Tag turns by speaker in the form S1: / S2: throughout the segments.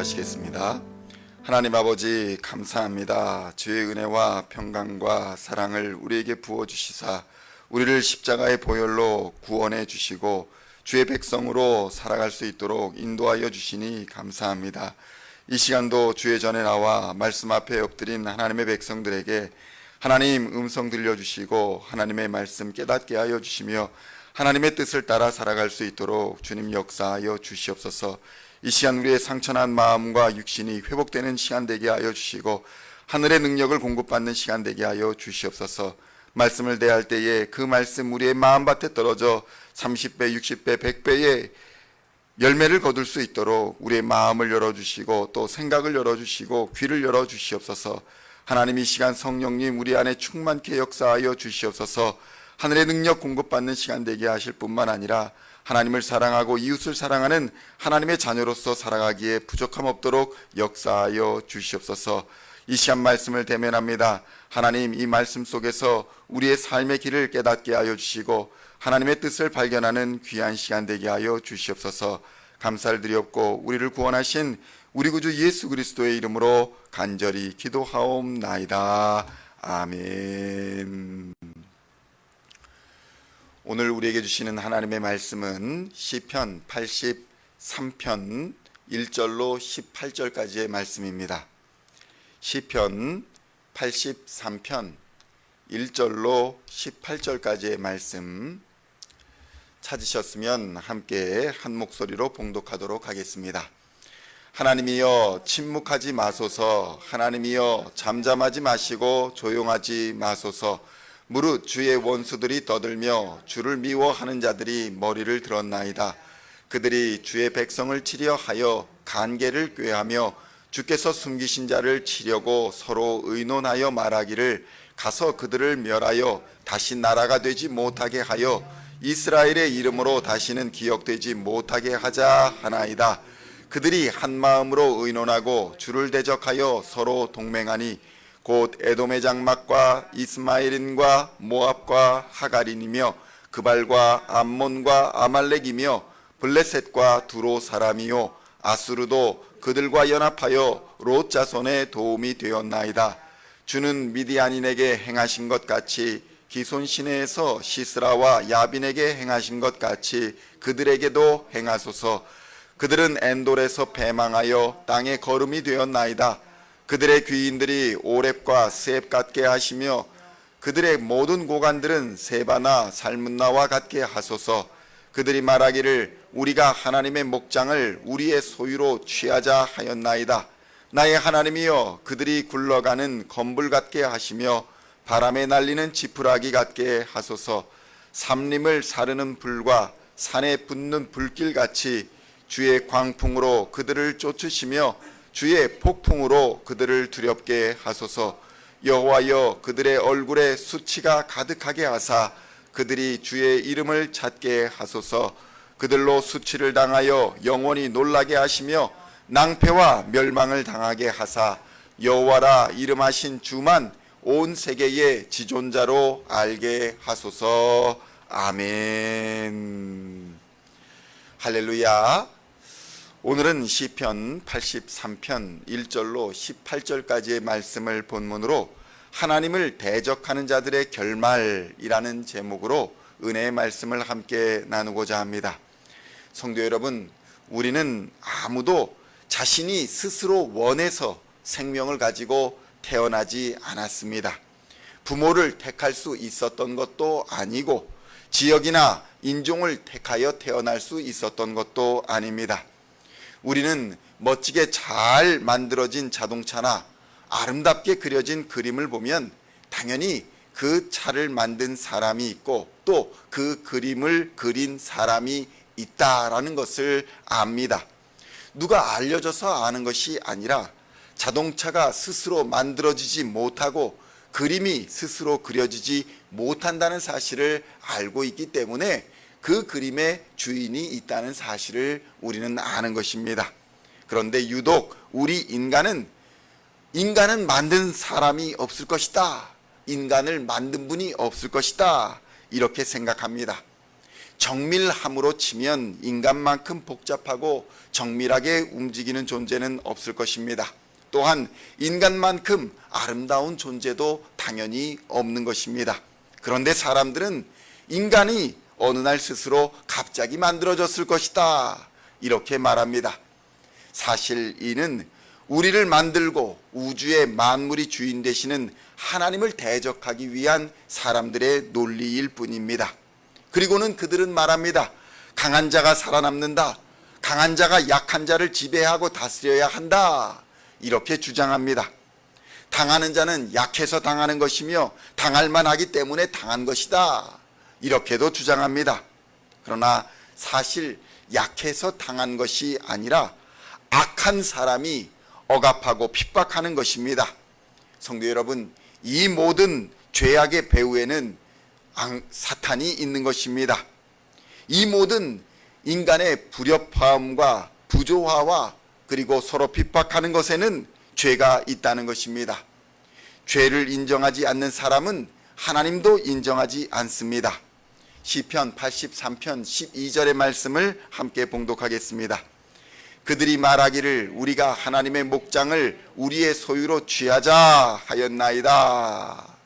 S1: 기도하시겠습니다. 하나님 아버지 감사합니다. 주의 은혜와 평강과 사랑을 우리에게 부어주시사 우리를 십자가의 보혈로 구원해 주시고 주의 백성으로 살아갈 수 있도록 인도하여 주시니 감사합니다. 이 시간도 주의 전에 나와 말씀 앞에 엎드린 하나님의 백성들에게 하나님 음성 들려주시고 하나님의 말씀 깨닫게 하여 주시며 하나님의 뜻을 따라 살아갈 수 있도록 주님 역사하여 주시옵소서. 이 시간 우리의 상처난 마음과 육신이 회복되는 시간 되게 하여 주시고 하늘의 능력을 공급받는 시간 되게 하여 주시옵소서. 말씀을 대할 때에 그 말씀 우리의 마음밭에 떨어져 30배, 60배, 100배의 열매를 거둘 수 있도록 우리의 마음을 열어주시고 또 생각을 열어주시고 귀를 열어주시옵소서. 하나님 이 시간 성령님 우리 안에 충만케 역사하여 주시옵소서. 하늘의 능력 공급받는 시간 되게 하실 뿐만 아니라 하나님을 사랑하고 이웃을 사랑하는 하나님의 자녀로서 살아가기에 부족함 없도록 역사하여 주시옵소서. 이 시간 말씀을 대면합니다. 하나님 이 말씀 속에서 우리의 삶의 길을 깨닫게 하여 주시고 하나님의 뜻을 발견하는 귀한 시간 되게 하여 주시옵소서. 감사를 드리옵고 우리를 구원하신 우리 구주 예수 그리스도의 이름으로 간절히 기도하옵나이다. 아멘. 오늘 우리에게 주시는 하나님의 말씀은 시편 83편 1절로 18절까지의 말씀입니다. 시편 83편 1절로 18절까지의 말씀 찾으셨으면 함께 한 목소리로 봉독하도록 하겠습니다. 하나님이여 침묵하지 마소서. 하나님이여 잠잠하지 마시고 조용하지 마소서. 무릇 주의 원수들이 떠들며 주를 미워하는 자들이 머리를 들었나이다. 그들이 주의 백성을 치려 하여 간계를 꾀하며 주께서 숨기신 자를 치려고 서로 의논하여 말하기를 가서 그들을 멸하여 다시 나라가 되지 못하게 하여 이스라엘의 이름으로 다시는 기억되지 못하게 하자 하나이다. 그들이 한 마음으로 의논하고 주를 대적하여 서로 동맹하니 곧 에돔의 장막과 이스마엘인과 모압과 하갈인이며 그발과 암몬과 아말렉이며 블레셋과 두로 사람이요 아수르도 그들과 연합하여 롯 자손의 도움이 되었나이다. 주는 미디안인에게 행하신 것 같이 기손 시내에서 시스라와 야빈에게 행하신 것 같이 그들에게도 행하소서. 그들은 엔돌에서 패망하여 땅의 거름이 되었나이다. 그들의 귀인들이 오렙과 스앱 같게 하시며 그들의 모든 고관들은 세바나 살문나와 같게 하소서. 그들이 말하기를 우리가 하나님의 목장을 우리의 소유로 취하자 하였나이다. 나의 하나님이여 그들이 굴러가는 건불 같게 하시며 바람에 날리는 지푸라기 같게 하소서. 삼림을 사르는 불과 산에 붙는 불길같이 주의 광풍으로 그들을 쫓으시며 주의 폭풍으로 그들을 두렵게 하소서. 여호와여 그들의 얼굴에 수치가 가득하게 하사 그들이 주의 이름을 찾게 하소서. 그들로 수치를 당하여 영원히 놀라게 하시며 낭패와 멸망을 당하게 하사 여호와라 이름하신 주만 온 세계의 지존자로 알게 하소서. 아멘. 할렐루야. 오늘은 시편 83편 1절로 18절까지의 말씀을 본문으로 하나님을 대적하는 자들의 결말이라는 제목으로 은혜의 말씀을 함께 나누고자 합니다. 성도 여러분, 우리는 아무도 자신이 스스로 원해서 생명을 가지고 태어나지 않았습니다. 부모를 택할 수 있었던 것도 아니고 지역이나 인종을 택하여 태어날 수 있었던 것도 아닙니다. 우리는 멋지게 잘 만들어진 자동차나 아름답게 그려진 그림을 보면 당연히 그 차를 만든 사람이 있고 또 그 그림을 그린 사람이 있다라는 것을 압니다. 누가 알려줘서 아는 것이 아니라 자동차가 스스로 만들어지지 못하고 그림이 스스로 그려지지 못한다는 사실을 알고 있기 때문에 그 그림의 주인이 있다는 사실을 우리는 아는 것입니다. 그런데 유독 우리 인간은 만든 사람이 없을 것이다. 인간을 만든 분이 없을 것이다. 이렇게 생각합니다. 정밀함으로 치면 인간만큼 복잡하고 정밀하게 움직이는 존재는 없을 것입니다. 또한 인간만큼 아름다운 존재도 당연히 없는 것입니다. 그런데 사람들은 인간이 어느 날 스스로 갑자기 만들어졌을 것이다, 이렇게 말합니다. 사실 이는 우리를 만들고 우주의 만물이 주인 되시는 하나님을 대적하기 위한 사람들의 논리일 뿐입니다. 그리고는 그들은 말합니다. 강한 자가 살아남는다. 강한 자가 약한 자를 지배하고 다스려야 한다, 이렇게 주장합니다. 당하는 자는 약해서 당하는 것이며 당할 만하기 때문에 당한 것이다, 이렇게도 주장합니다. 그러나 사실 약해서 당한 것이 아니라 악한 사람이 억압하고 핍박하는 것입니다. 성도 여러분, 이 모든 죄악의 배후에는 사탄이 있는 것입니다. 이 모든 인간의 불협화음과 부조화와 그리고 서로 핍박하는 것에는 죄가 있다는 것입니다. 죄를 인정하지 않는 사람은 하나님도 인정하지 않습니다. 시편 83편 12절의 말씀을 함께 봉독하겠습니다. 그들이 말하기를 우리가 하나님의 목장을 우리의 소유로 취하자 하였나이다.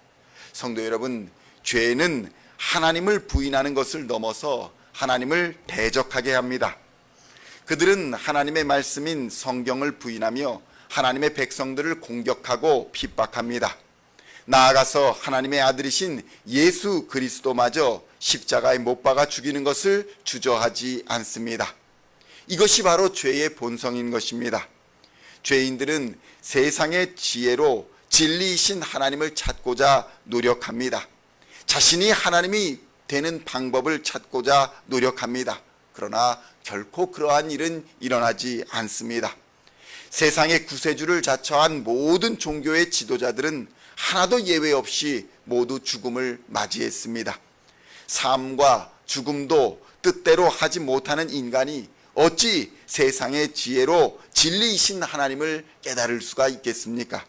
S1: 성도 여러분, 죄는 하나님을 부인하는 것을 넘어서 하나님을 대적하게 합니다. 그들은 하나님의 말씀인 성경을 부인하며 하나님의 백성들을 공격하고 핍박합니다. 나아가서 하나님의 아들이신 예수 그리스도마저 십자가에 못 박아 죽이는 것을 주저하지 않습니다. 이것이 바로 죄의 본성인 것입니다. 죄인들은 세상의 지혜로 진리이신 하나님을 찾고자 노력합니다. 자신이 하나님이 되는 방법을 찾고자 노력합니다. 그러나 결코 그러한 일은 일어나지 않습니다. 세상의 구세주를 자처한 모든 종교의 지도자들은 하나도 예외 없이 모두 죽음을 맞이했습니다. 삶과 죽음도 뜻대로 하지 못하는 인간이 어찌 세상의 지혜로 진리이신 하나님을 깨달을 수가 있겠습니까?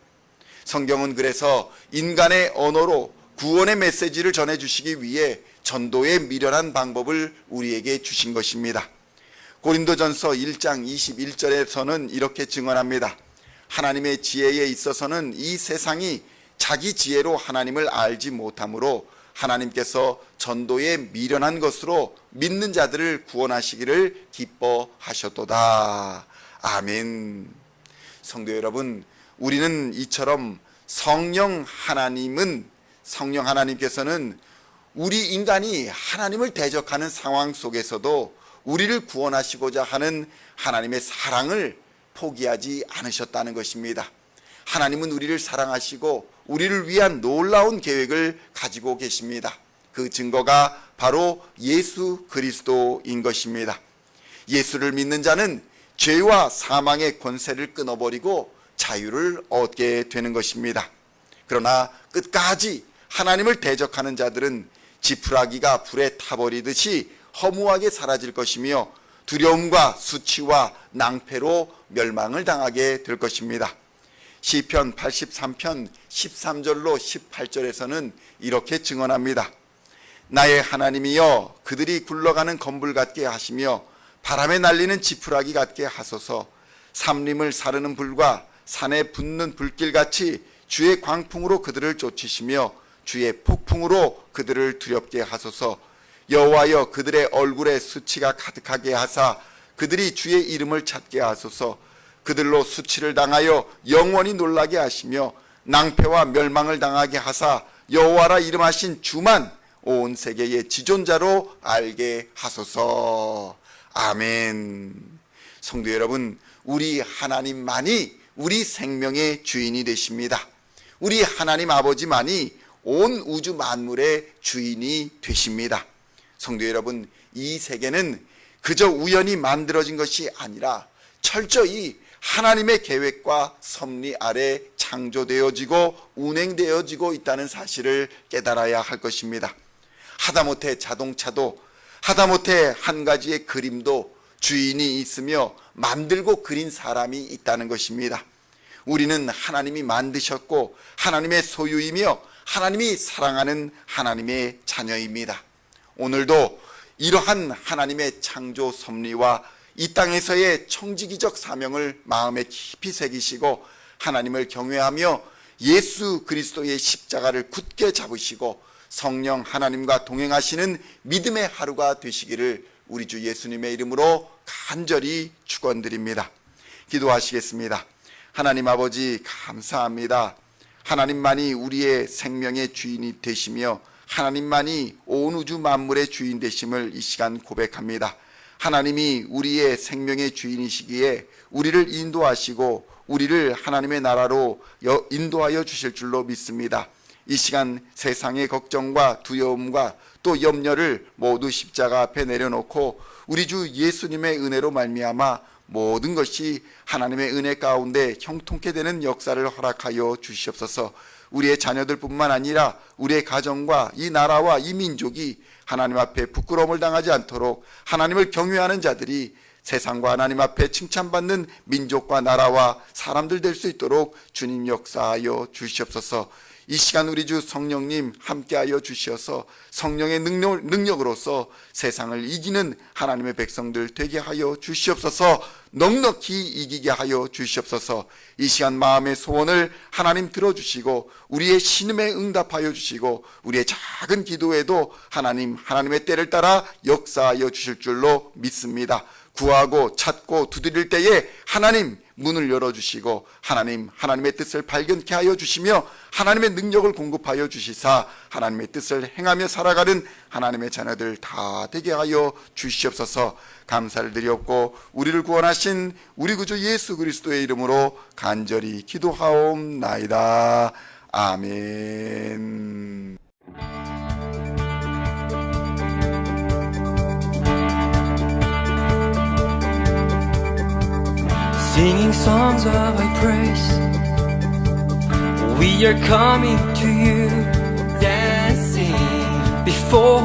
S1: 성경은 그래서 인간의 언어로 구원의 메시지를 전해주시기 위해 전도에 미련한 방법을 우리에게 주신 것입니다. 고린도전서 1장 21절에서는 이렇게 증언합니다. 하나님의 지혜에 있어서는 이 세상이 자기 지혜로 하나님을 알지 못하므로 하나님께서 전도에 미련한 것으로 믿는 자들을 구원하시기를 기뻐하셨도다. 아멘. 성도 여러분, 우리는 이처럼 성령 하나님께서는 우리 인간이 하나님을 대적하는 상황 속에서도 우리를 구원하시고자 하는 하나님의 사랑을 포기하지 않으셨다는 것입니다. 하나님은 우리를 사랑하시고 우리를 위한 놀라운 계획을 가지고 계십니다. 그 증거가 바로 예수 그리스도인 것입니다. 예수를 믿는 자는 죄와 사망의 권세를 끊어버리고 자유를 얻게 되는 것입니다. 그러나 끝까지 하나님을 대적하는 자들은 지푸라기가 불에 타버리듯이 허무하게 사라질 것이며 두려움과 수치와 낭패로 멸망을 당하게 될 것입니다. 시편 83편 13절로 18절에서는 이렇게 증언합니다. 나의 하나님이여, 그들이 굴러가는 건불 같게 하시며 바람에 날리는 지푸라기 같게 하소서. 삼림을 사르는 불과 산에 붙는 불길같이 주의 광풍으로 그들을 쫓으시며 주의 폭풍으로 그들을 두렵게 하소서. 여호와여, 그들의 얼굴에 수치가 가득하게 하사 그들이 주의 이름을 찾게 하소서. 그들로 수치를 당하여 영원히 놀라게 하시며 낭패와 멸망을 당하게 하사 여호와라 이름하신 주만 온 세계의 지존자로 알게 하소서. 아멘. 성도 여러분, 우리 하나님만이 우리 생명의 주인이 되십니다. 우리 하나님 아버지만이 온 우주 만물의 주인이 되십니다. 성도 여러분, 이 세계는 그저 우연히 만들어진 것이 아니라 철저히 하나님의 계획과 섭리 아래 창조되어지고 운행되어지고 있다는 사실을 깨달아야 할 것입니다. 하다못해 자동차도, 하다못해 한 가지의 그림도 주인이 있으며 만들고 그린 사람이 있다는 것입니다. 우리는 하나님이 만드셨고 하나님의 소유이며 하나님이 사랑하는 하나님의 자녀입니다. 오늘도 이러한 하나님의 창조 섭리와 이 땅에서의 청지기적 사명을 마음에 깊이 새기시고 하나님을 경외하며 예수 그리스도의 십자가를 굳게 잡으시고 성령 하나님과 동행하시는 믿음의 하루가 되시기를 우리 주 예수님의 이름으로 간절히 축원드립니다. 기도하시겠습니다. 하나님 아버지 감사합니다. 하나님만이 우리의 생명의 주인이 되시며 하나님만이 온 우주 만물의 주인 되심을 이 시간 고백합니다. 하나님이 우리의 생명의 주인이시기에 우리를 인도하시고 우리를 하나님의 나라로 인도하여 주실 줄로 믿습니다. 이 시간 세상의 걱정과 두려움과 또 염려를 모두 십자가 앞에 내려놓고 우리 주 예수님의 은혜로 말미암아 모든 것이 하나님의 은혜 가운데 형통케 되는 역사를 허락하여 주시옵소서. 우리의 자녀들뿐만 아니라 우리의 가정과 이 나라와 이 민족이 하나님 앞에 부끄러움을 당하지 않도록 하나님을 경외하는 자들이 세상과 하나님 앞에 칭찬받는 민족과 나라와 사람들 될 수 있도록 주님 역사하여 주시옵소서. 이 시간 우리 주 성령님 함께하여 주시어서 성령의 능력으로서 세상을 이기는 하나님의 백성들 되게 하여 주시옵소서. 넉넉히 이기게 하여 주시옵소서. 이 시간 마음의 소원을 하나님 들어주시고 우리의 신음에 응답하여 주시고 우리의 작은 기도에도 하나님의 때를 따라 역사하여 주실 줄로 믿습니다. 구하고 찾고 두드릴 때에 하나님 문을 열어주시고 하나님의 뜻을 발견케 하여 주시며 하나님의 능력을 공급하여 주시사 하나님의 뜻을 행하며 살아가는 하나님의 자녀들 다 되게 하여 주시옵소서. 감사를 드리옵고 우리를 구원하신 우리 구주 예수 그리스도의 이름으로 간절히 기도하옵나이다. 아멘.
S2: Singing songs of thy praise, we are coming to you, dancing before